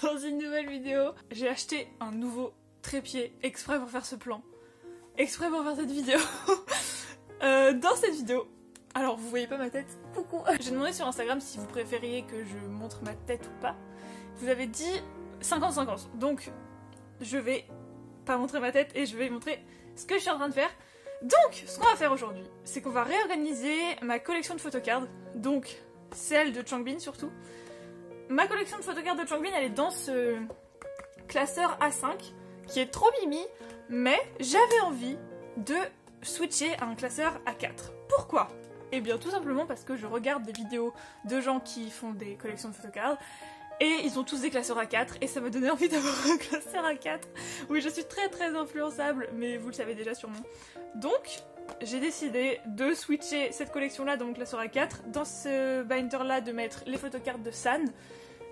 dans une nouvelle vidéo. J'ai acheté un nouveau trépied exprès pour faire ce plan. Exprès pour faire cette vidéo. Dans cette vidéo, alors vous voyez pas ma tête, coucou. J'ai demandé sur Instagram si vous préfériez que je montre ma tête ou pas. Vous avez dit 50-50, donc je vais pas montrer ma tête et je vais montrer ce que je suis en train de faire. Donc, ce qu'on va faire aujourd'hui, c'est qu'on va réorganiser ma collection de photocards, donc celle de Changbin surtout. Ma collection de photocards de Changbin, elle est dans ce classeur A5, qui est trop mimi, mais j'avais envie de switcher à un classeur A4. Pourquoi? Eh bien tout simplement parce que je regarde des vidéos de gens qui font des collections de photocards, et ils ont tous des classeurs A4 et ça m'a donné envie d'avoir un classeur A4. Oui, je suis très influençable, mais vous le savez déjà sûrement. Donc, j'ai décidé de switcher cette collection-là dans mon classeur A4, dans ce binder-là de mettre les photocards de San,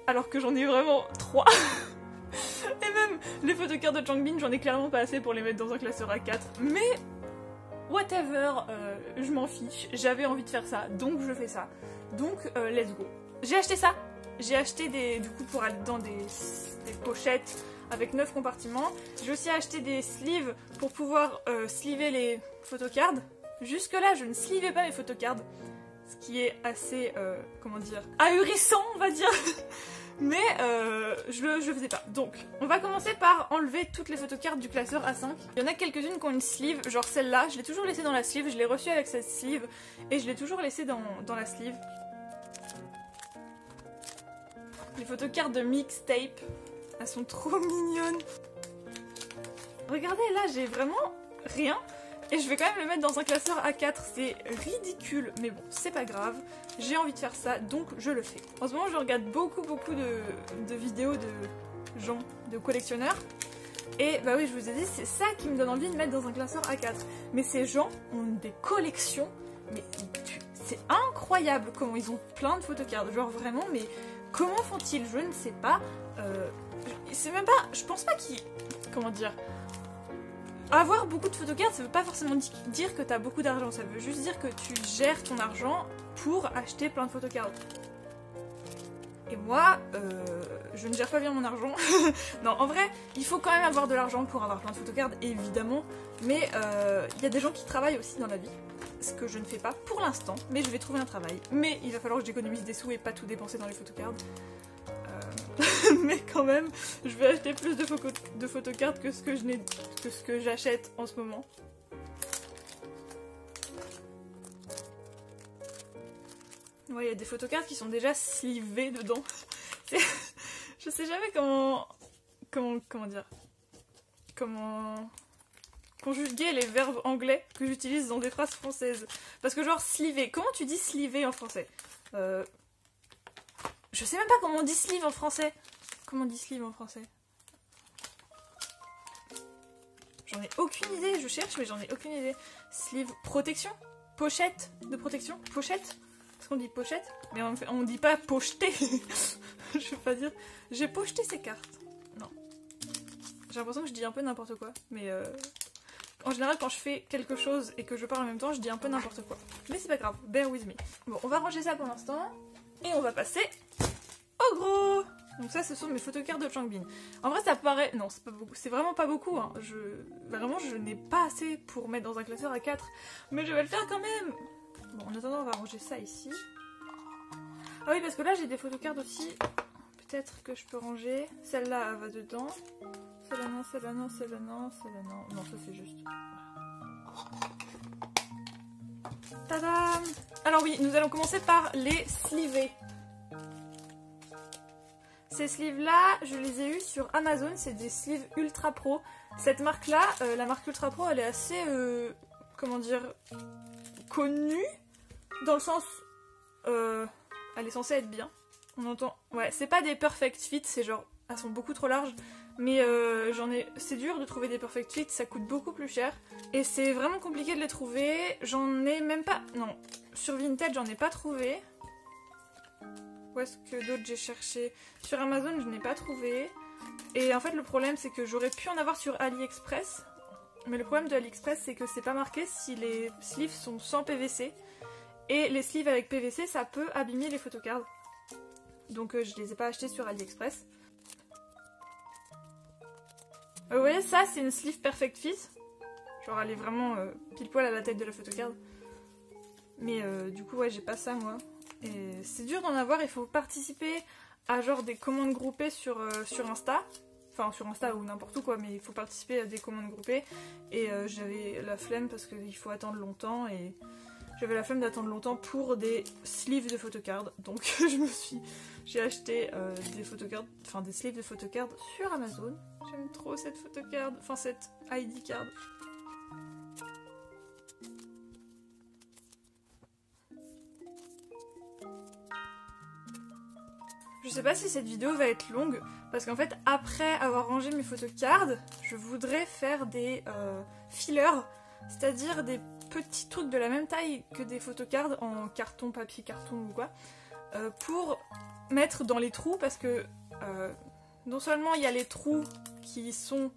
alors que j'en ai vraiment 3. Et même les photocards de Changbin, j'en ai clairement pas assez pour les mettre dans un classeur A4, mais whatever, je m'en fiche, j'avais envie de faire ça, donc je fais ça. Donc, let's go. J'ai acheté ça. J'ai acheté du coup pour aller dans des pochettes avec 9 compartiments. J'ai aussi acheté des sleeves pour pouvoir sleever les photocards. Jusque là je ne sleevais pas mes photocards, ce qui est assez, comment dire, ahurissant on va dire. Mais je le faisais pas. Donc on va commencer par enlever toutes les photocards du classeur A5. Il y en a quelques-unes qui ont une sleeve, genre celle-là, je l'ai toujours laissée dans la sleeve, je l'ai reçue avec cette sleeve et je l'ai toujours laissée dans la sleeve. Les photocards de mixtape, elles sont trop mignonnes. Regardez, là j'ai vraiment rien et je vais quand même le mettre dans un classeur A4, c'est ridicule, mais bon, c'est pas grave, j'ai envie de faire ça, donc je le fais. En ce moment je regarde beaucoup de vidéos de gens, de collectionneurs, et bah oui, je vous ai dit, c'est ça qui me donne envie de mettre dans un classeur A4. Mais ces gens ont des collections, mais c'est incroyable comment ils ont plein de photocards, genre vraiment, mais comment font-ils? Je ne sais pas. C'est même pas... Je pense pas qu'ils... Comment dire? Avoir beaucoup de photocards, ça veut pas forcément dire que t'as beaucoup d'argent. Ça veut juste dire que tu gères ton argent pour acheter plein de photocards. Et moi, je ne gère pas bien mon argent. Non, en vrai, il faut quand même avoir de l'argent pour avoir plein de photocards, évidemment. Mais il y a des gens qui travaillent aussi dans la vie. Ce que je ne fais pas pour l'instant, mais je vais trouver un travail. Mais il va falloir que j'économise des sous et pas tout dépenser dans les photocards. Mais quand même, je vais acheter plus de photocards que ce que j'achète en ce moment. Ouais, il y a des photocards qui sont déjà slivés dedans. Je sais jamais comment dire. Comment conjuguer les verbes anglais que j'utilise dans des phrases françaises. Parce que genre sliver, comment tu dis sliver en français? Je sais même pas comment on dit sleeve en français. Comment on dit sleeve en français? J'en ai aucune idée, je cherche mais j'en ai aucune idée. Sleeve, protection? Pochette de protection? Pochette? Est-ce qu'on dit pochette? Mais on dit pas pocheter. Je veux pas dire... J'ai pocheté ces cartes. Non. J'ai l'impression que je dis un peu n'importe quoi. Mais en général quand je fais quelque chose et que je parle en même temps, je dis un peu n'importe quoi. Mais c'est pas grave, bear with me. Bon, on va ranger ça pour l'instant. Et on va passer au gros. Donc ça, ce sont mes photocards de Changbin. En vrai, ça paraît... Non, c'est pas beaucoup. C'est vraiment pas beaucoup. Hein. Vraiment, je n'ai pas assez pour mettre dans un classeur A4. Mais je vais le faire quand même. Bon, en attendant, on va ranger ça ici. Ah oui, parce que là, j'ai des photocards aussi. Peut-être que je peux ranger. Celle-là, elle va dedans. Celle-là, non, celle-là, non, celle-là, non, celle-là, non. Non, ça, c'est juste... Tadam! Alors oui, nous allons commencer par les sleever. Ces sleeves là, je les ai eus sur Amazon, c'est des sleeves Ultra Pro. Cette marque là, la marque Ultra Pro, elle est assez, comment dire, connue, dans le sens, elle est censée être bien. On entend, ouais, c'est pas des perfect fit, c'est genre, elles sont beaucoup trop larges. Mais c'est dur de trouver des perfect fit, ça coûte beaucoup plus cher. Et c'est vraiment compliqué de les trouver. J'en ai même pas... Non, sur Vinted, j'en ai pas trouvé. Où est-ce que d'autres j'ai cherché? Sur Amazon, je n'ai pas trouvé. Et en fait, le problème, c'est que j'aurais pu en avoir sur AliExpress. Mais le problème de AliExpress, c'est que c'est pas marqué si les sleeves sont sans PVC. Et les sleeves avec PVC, ça peut abîmer les photocards. Donc je les ai pas achetés sur AliExpress. Vous voyez, ça c'est une sleeve perfect fit. Genre elle est vraiment pile poil à la taille de la photocard. Mais du coup ouais, j'ai pas ça moi. Et c'est dur d'en avoir, il faut participer à genre des commandes groupées sur Insta. Enfin sur Insta ou n'importe où quoi, mais il faut participer à des commandes groupées. Et j'avais la flemme parce qu'il faut attendre longtemps et j'avais la flemme d'attendre longtemps pour des sleeves de photocard. Donc j'ai acheté des photocard, enfin des sleeves de photocard sur Amazon. J'aime trop cette photocard, enfin cette ID card. Je sais pas si cette vidéo va être longue, parce qu'en fait, après avoir rangé mes photocards, je voudrais faire des fillers, c'est-à-dire des petits trucs de la même taille que des photocards en carton, papier, carton ou quoi, pour mettre dans les trous, parce que non seulement il y a les trous qui sont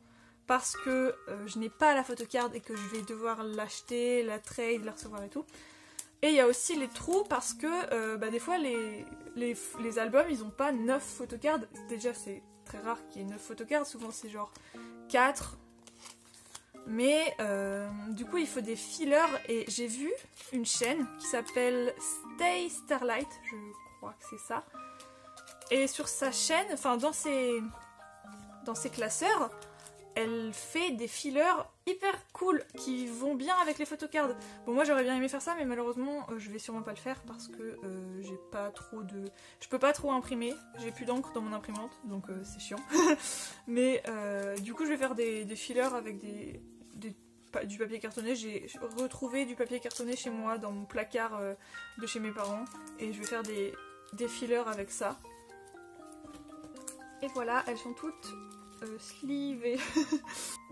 parce que je n'ai pas la photocard et que je vais devoir l'acheter, la trade, la recevoir et tout. Et il y a aussi les trous parce que des fois les albums ils ont pas 9 photocards. Déjà c'est très rare qu'il y ait 9 photocards, souvent c'est genre 4. Mais du coup il faut des fillers et j'ai vu une chaîne qui s'appelle Stay Starlight, je crois que c'est ça. Et sur sa chaîne, enfin dans ses classeurs, elle fait des fillers hyper cool qui vont bien avec les photocards. Bon moi j'aurais bien aimé faire ça mais malheureusement je vais sûrement pas le faire parce que j'ai pas trop de... Je peux pas trop imprimer, j'ai plus d'encre dans mon imprimante donc c'est chiant. Mais du coup je vais faire des fillers avec du papier cartonné. J'ai retrouvé du papier cartonné chez moi dans mon placard de chez mes parents et je vais faire des fillers avec ça. Et voilà, elles sont toutes sleevées.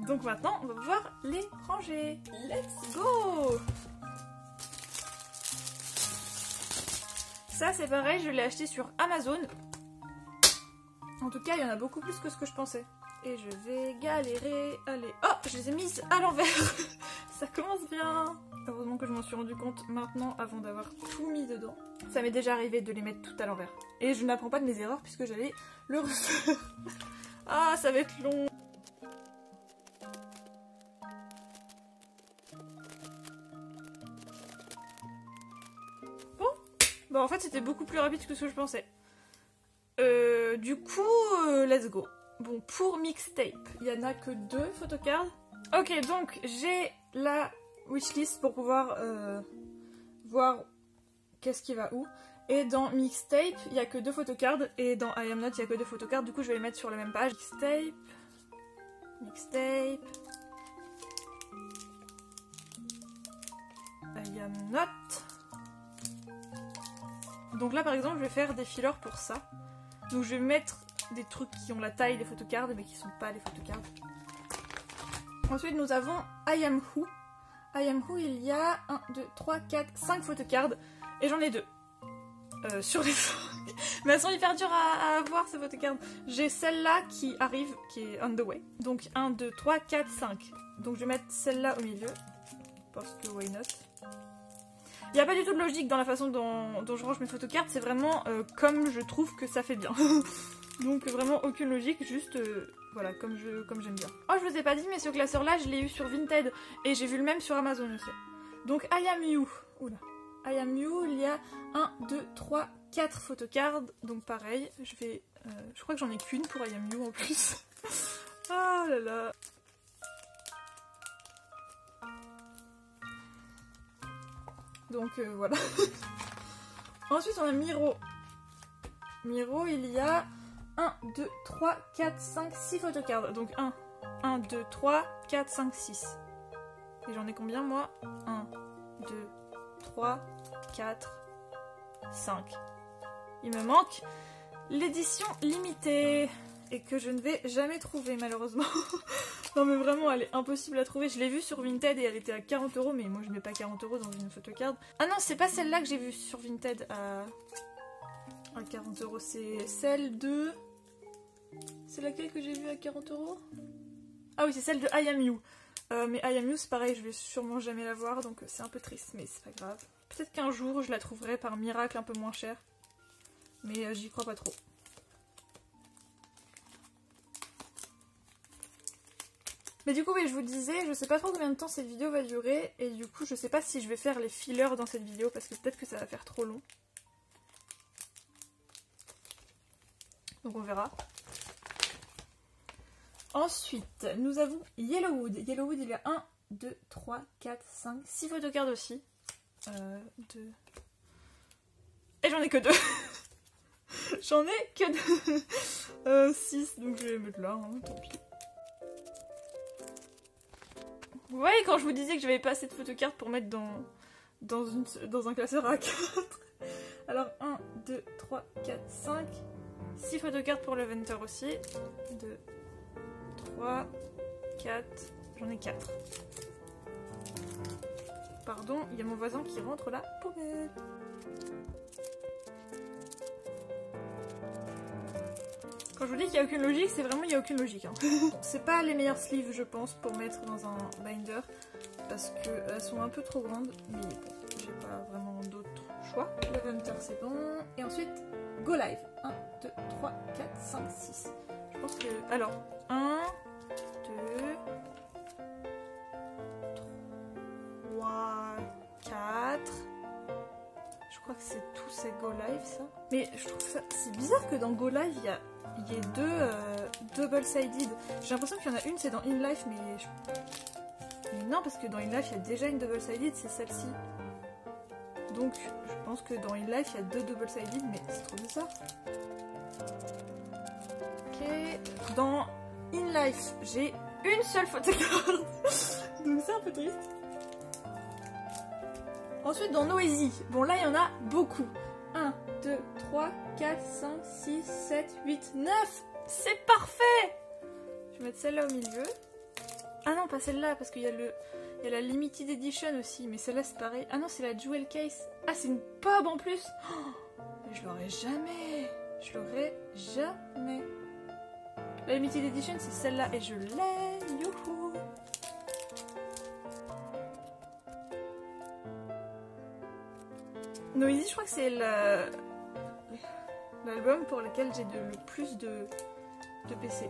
Donc maintenant, on va pouvoir les ranger. Let's go! Ça, c'est pareil, je l'ai acheté sur Amazon. En tout cas, il y en a beaucoup plus que ce que je pensais. Et je vais galérer. Allez, oh, je les ai mises à l'envers. Ça commence bien. Heureusement que je m'en suis rendu compte maintenant avant d'avoir tout mis dedans. Ça m'est déjà arrivé de les mettre tout à l'envers. Et je n'apprends pas de mes erreurs puisque j'allais le refaire. Ah, ça va être long. Bon, bah en fait c'était beaucoup plus rapide que ce que je pensais. Du coup, let's go. Bon, pour mixtape, il n'y en a que 2 photocards. Ok, donc j'ai la wishlist pour pouvoir voir qu'est-ce qui va où. Et dans mixtape, il n'y a que 2 photocards. Et dans I Am Not, il n'y a que 2 photocards. Du coup, je vais les mettre sur la même page. Mixtape. I Am Not. Donc là, par exemple, je vais faire des fillers pour ça. Donc je vais mettre des trucs qui ont la taille des photocards, mais qui sont pas les photocards. Ensuite, nous avons I Am Who. I Am Who, il y a 1, 2, 3, 4, 5 photocards. Et j'en ai 2. Sur les 5. Mais elles sont hyper dures à avoir ces photocards. J'ai celle-là qui arrive, qui est on the way. Donc 1, 2, 3, 4, 5. Donc je vais mettre celle-là au milieu. Parce que why not. Il n'y a pas du tout de logique dans la façon dont je range mes photocards. C'est vraiment comme je trouve que ça fait bien. Donc vraiment aucune logique, juste voilà, comme j'aime bien. Oh, je vous ai pas dit, mais ce classeur-là, je l'ai eu sur Vinted. Et j'ai vu le même sur Amazon aussi. Donc I Am You. Oula. I Am You, il y a 1, 2, 3, 4 photocards. Donc pareil, je crois que j'en ai qu'une pour I Am You en plus. Ah là là. Donc voilà. Ensuite on a Miro. Miro, il y a 1, 2, 3, 4, 5, 6 photocards. Donc 1, 2, 3, 4, 5, 6. Et j'en ai combien moi? 1, 2, 3, 4, 5. Il me manque l'édition limitée. Et que je ne vais jamais trouver malheureusement. Non mais vraiment elle est impossible à trouver. Je l'ai vue sur Vinted et elle était à 40 €, mais moi je mets pas 40 € dans une photocard. Ah non, c'est pas celle-là que j'ai vue sur Vinted à 40 €, c'est celle de... C'est laquelle que j'ai vue à 40 €? Ah oui, c'est celle de I Am You. Mais I Am You c'est pareil, je vais sûrement jamais la voir, donc c'est un peu triste, mais c'est pas grave. Peut-être qu'un jour je la trouverai par miracle un peu moins chère. Mais j'y crois pas trop. Mais du coup, oui, je vous disais, je sais pas trop combien de temps cette vidéo va durer. Et du coup, je sais pas si je vais faire les fillers dans cette vidéo parce que peut-être que ça va faire trop long. Donc on verra. Ensuite, nous avons Yellowwood. Yellowwood, il y a 1, 2, 3, 4, 5, 6 photocards aussi. 2. Et j'en ai que 2. J'en ai que 2. 6, donc je vais les mettre là, hein, tant pis. Vous voyez quand je vous disais que j'avais pas assez de photocards pour mettre dans un classeur A4. Alors 1, 2, 3, 4, 5. 6 photocards pour le Venter aussi. 2, 3, 4. J'en ai 4. Pardon, il y a mon voisin qui rentre la poubelle. Quand je vous dis qu'il n'y a aucune logique, c'est vraiment il n'y a aucune logique. Hein. C'est pas les meilleurs sleeves, je pense, pour mettre dans un binder. Parce qu'elles sont un peu trop grandes. Mais bon, j'ai pas vraiment d'autre choix. Le Venter, c'est bon. Et ensuite, Go Live. 1, 2, 3, 4, 5, 6. Je pense que... Alors, 1, 2, 3, 4... Je crois que c'est tout, c'est Go Live, ça. Mais je trouve ça... C'est bizarre que dans Go Live, il y ait double-sided. J'ai l'impression qu'il y en a une, c'est dans In Life, mais non, parce que dans In Life, il y a déjà une double-sided, c'est celle-ci. Donc, je pense que dans In Life, il y a 2 double-sided, mais c'est trop bizarre. Ok. Dans In Life, j'ai une seule photocard. Donc c'est un peu triste. Ensuite, dans Noisy, bon là, il y en a beaucoup. 1, 2, 3, 4, 5, 6, 7, 8, 9. C'est parfait. Je vais mettre celle-là au milieu. Ah non, pas celle-là, parce qu'il y a la Limited Edition aussi, mais celle-là c'est pareil. Ah non, c'est la Jewel Case. Ah, c'est une pub en plus. Oh, je l'aurais jamais. Je l'aurais jamais. La Limited Edition, c'est celle-là, et je l'ai. Youhou. Noisy, je crois que c'est l'album pour lequel j'ai le plus de PC.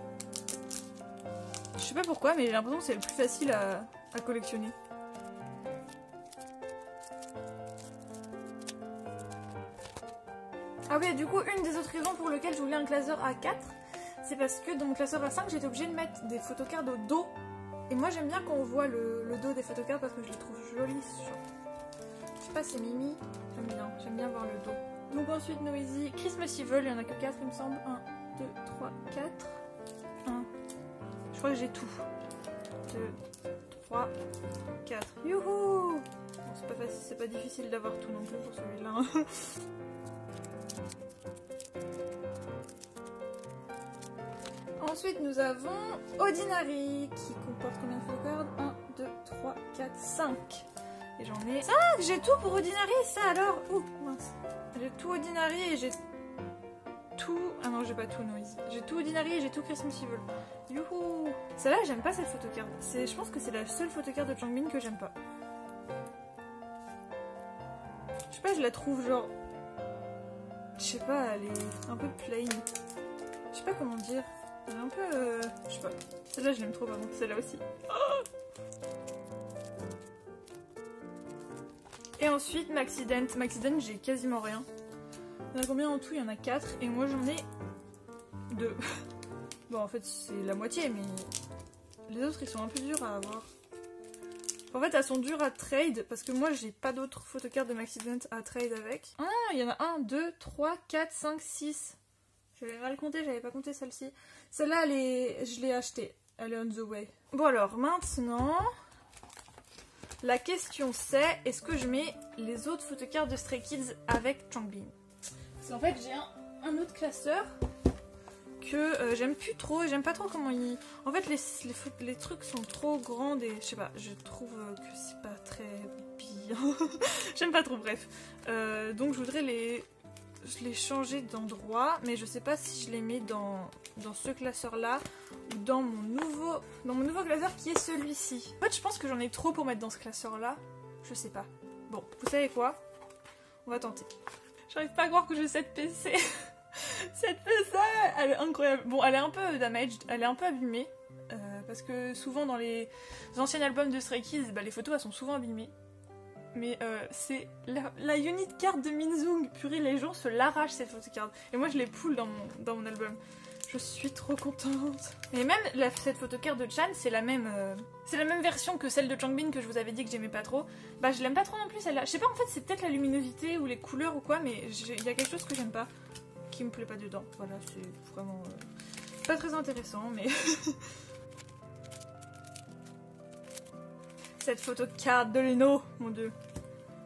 Je sais pas pourquoi, mais j'ai l'impression que c'est le plus facile à collectionner. Ah oui, du coup, une des autres raisons pour lesquelles je voulais un classeur A4, c'est parce que dans mon classeur A5, j'étais obligée de mettre des photocards au dos. Et moi, j'aime bien qu'on voit le dos des photocards parce que je les trouve jolis. Je sais pas, c'est Mimi. J'aime bien voir le dos. Donc ensuite, Noisy, Christmas Evil, il y en a que 4, il me semble. 1, 2, 3, 4. 1. Je crois que j'ai tout. 2, 3, 4. Youhou! Bon, c'est pas facile, c'est pas difficile d'avoir tout non plus pour celui-là. Ensuite, nous avons Ordinary qui comporte combien de photocards? 1, 2, 3, 4, 5. Et j'en ai 5. J'ai tout pour Ordinary, ça alors. Ouh, mince. J'ai tout Ordinary et j'ai tout... Ah non, j'ai pas tout Noisy. J'ai tout Ordinary et j'ai tout Christmas Evil. Youhou. Celle-là, j'aime pas cette photocard. Je pense que c'est la seule photocard de Changbin que j'aime pas. Je sais pas, je la trouve genre... Je sais pas, elle est un peu plain. Je sais pas comment dire. Elle est un peu... Je sais pas. Celle-là, je l'aime trop, pardon. Celle-là aussi. Oh. Et ensuite, Maxident. Maxident, j'ai quasiment rien. Il y en a combien en tout? Il y en a 4. Et moi, j'en ai 2. Bon, en fait, c'est la moitié, mais les autres, ils sont un peu durs à avoir. En fait, elles sont dures à trade, parce que moi, j'ai pas d'autres photocards de Maxident à trade avec. Ah, il y en a 1, 2, 3, 4, 5, 6. J'avais mal compté, j'avais pas compté celle-ci. Celle-là, je l'ai achetée. Elle est on the way. Bon alors, maintenant... La question c'est, est-ce que je mets les autres photocards de Stray Kids avec Changbin? Parce qu'en fait j'ai un autre classeur que j'aime plus trop, j'aime pas trop comment il... En fait les trucs sont trop grands et je sais pas, je trouve que c'est pas très bien. J'aime pas trop, bref. Donc je voudrais les changer d'endroit, mais je sais pas si je les mets dans ce classeur là ou dans mon nouveau classeur qui est celui-ci. En fait je pense que j'en ai trop pour mettre dans ce classeur là, je sais pas. Bon, vous savez quoi, on va tenter. J'arrive pas à croire que j'ai cette PC. Cette PC, elle est incroyable. Bon, elle est un peu damaged, elle est un peu abîmée Parce que souvent dans les anciens albums de Stray Kids, bah, les photos elles sont souvent abîmées. Mais c'est la unit card de Minzoong. Purée, les gens se l'arrachent cette photocard. Et moi je les poule dans mon album. Je suis trop contente. Et même cette photocard de Chan, c'est la même version que celle de Changbin que je vous avais dit que j'aimais pas trop. Bah je l'aime pas trop non plus celle-là. Je sais pas, en fait c'est peut-être la luminosité ou les couleurs ou quoi, mais il y a quelque chose que j'aime pas, qui me plaît pas dedans. Voilà, c'est vraiment pas très intéressant, mais... Cette photocard de Leno, mon dieu.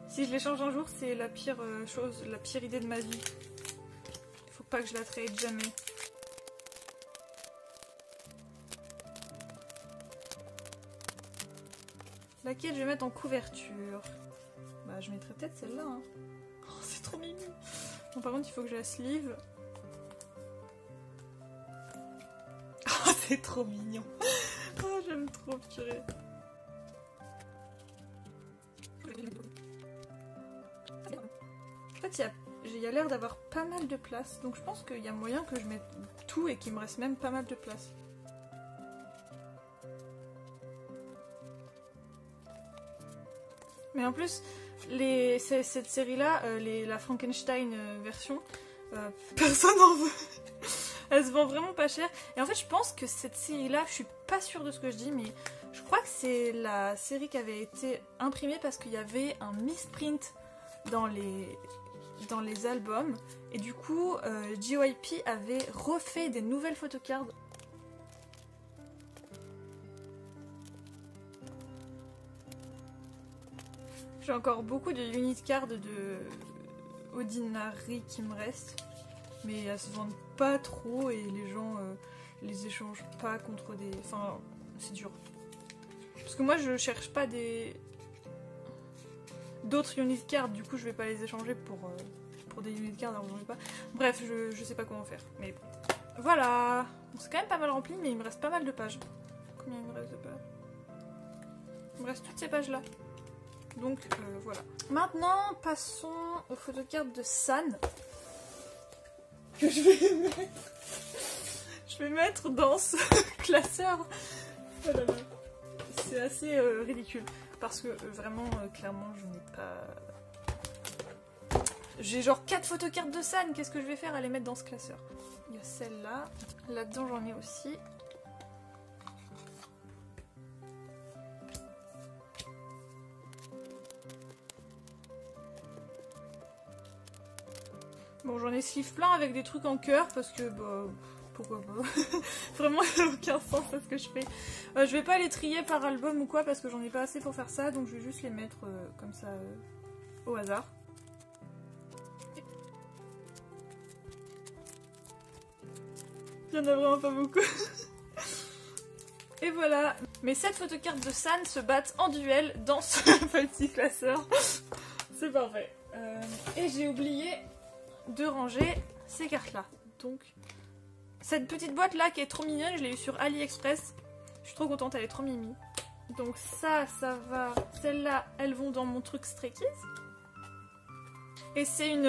Si je l'échange un jour, c'est la pire chose, la pire idée de ma vie. Faut pas que je la trade jamais. Laquelle je vais mettre en couverture? Bah je mettrais peut-être celle-là. Hein. Oh, c'est trop mignon. Bon, par contre il faut que je la sleeve. Oh c'est trop mignon. Oh j'aime trop, purée. En fait il y a l'air d'avoir pas mal de place. Donc je pense qu'il y a moyen que je mette tout et qu'il me reste même pas mal de place. Mais en plus, cette série-là, la Frankenstein version, personne n'en veut. Elle se vend vraiment pas cher. Et en fait, je pense que cette série-là, je suis pas sûre de ce que je dis, mais je crois que c'est la série qui avait été imprimée parce qu'il y avait un misprint dans les albums. Et du coup, JYP avait refait des nouvelles photocards. J'ai encore beaucoup de unit cards de Ordinary qui me restent, mais elles se vendent pas trop et les gens les échangent pas contre des... Enfin, c'est dur. Parce que moi je cherche pas d'autres unit cards, du coup je vais pas les échanger pour des unit cards, alors j'en ai pas. Bref, je sais pas comment faire, mais voilà. C'est quand même pas mal rempli, mais il me reste pas mal de pages. Combien il me reste de pages? Il me reste toutes ces pages là. Donc voilà. Maintenant, passons aux photocards de San. Que je vais mettre dans ce classeur. Oh là là. C'est assez ridicule. Parce que vraiment, clairement, je n'ai pas... J'ai genre 4 photocards de San. Qu'est-ce que je vais faire à les mettre dans ce classeur? Il y a celle-là. Là-dedans, j'en ai aussi. Bon, j'en ai sleeve plein avec des trucs en cœur parce que, bah, pourquoi pas. Vraiment, il n'y a aucun sens à ce que je fais. Je vais pas les trier par album ou quoi parce que j'en ai pas assez pour faire ça, donc je vais juste les mettre comme ça au hasard. Il y en a vraiment pas beaucoup. Et voilà. Mes 7 photocards de San se battent en duel dans ce petit classeur. C'est parfait. Et j'ai oublié de ranger ces cartes là. Donc cette petite boîte là qui est trop mignonne, je l'ai eu sur AliExpress. Je suis trop contente, elle est trop mimi. Donc ça va. Celles-là, elles vont dans mon truc Stray Kids. Et c'est une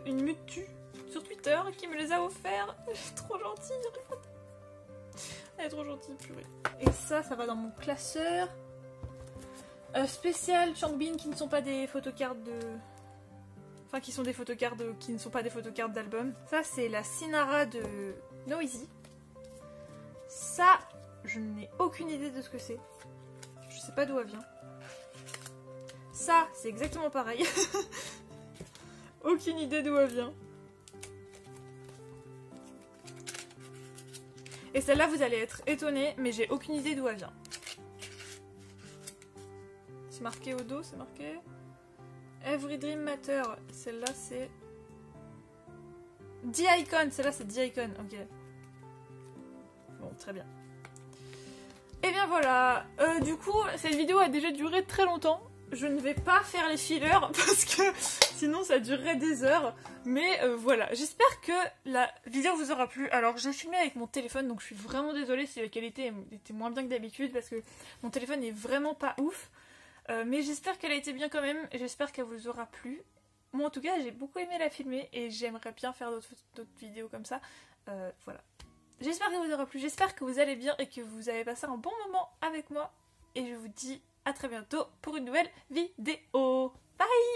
mutu sur Twitter qui me les a offerts. Elle est trop gentille. Elle est trop gentille, purée. Et ça va dans mon classeur. Spécial Changbin qui ne sont pas des photocards de... Enfin, qui sont des photocards qui ne sont pas des photocards d'album. Ça, c'est la Sinara de Noisy. Ça, je n'ai aucune idée de ce que c'est. Je sais pas d'où elle vient. Ça, c'est exactement pareil. Aucune idée d'où elle vient. Et celle-là, vous allez être étonnés, mais j'ai aucune idée d'où elle vient. C'est marqué au dos, c'est marqué... Every Dream Matter, celle-là c'est... D-Icon, celle-là c'est D-Icon, ok. Bon, très bien. Et bien voilà, du coup, cette vidéo a déjà duré très longtemps. Je ne vais pas faire les fillers parce que sinon ça durerait des heures. Mais voilà, j'espère que la vidéo vous aura plu. Alors j'ai filmé avec mon téléphone, donc je suis vraiment désolée si la qualité était moins bien que d'habitude parce que mon téléphone est vraiment pas ouf. Mais j'espère qu'elle a été bien quand même, et j'espère qu'elle vous aura plu. Moi en tout cas j'ai beaucoup aimé la filmer et j'aimerais bien faire d'autres vidéos comme ça. Voilà. j'espère que vous aura plu, j'espère que vous allez bien et que vous avez passé un bon moment avec moi. Et je vous dis à très bientôt pour une nouvelle vidéo. Bye!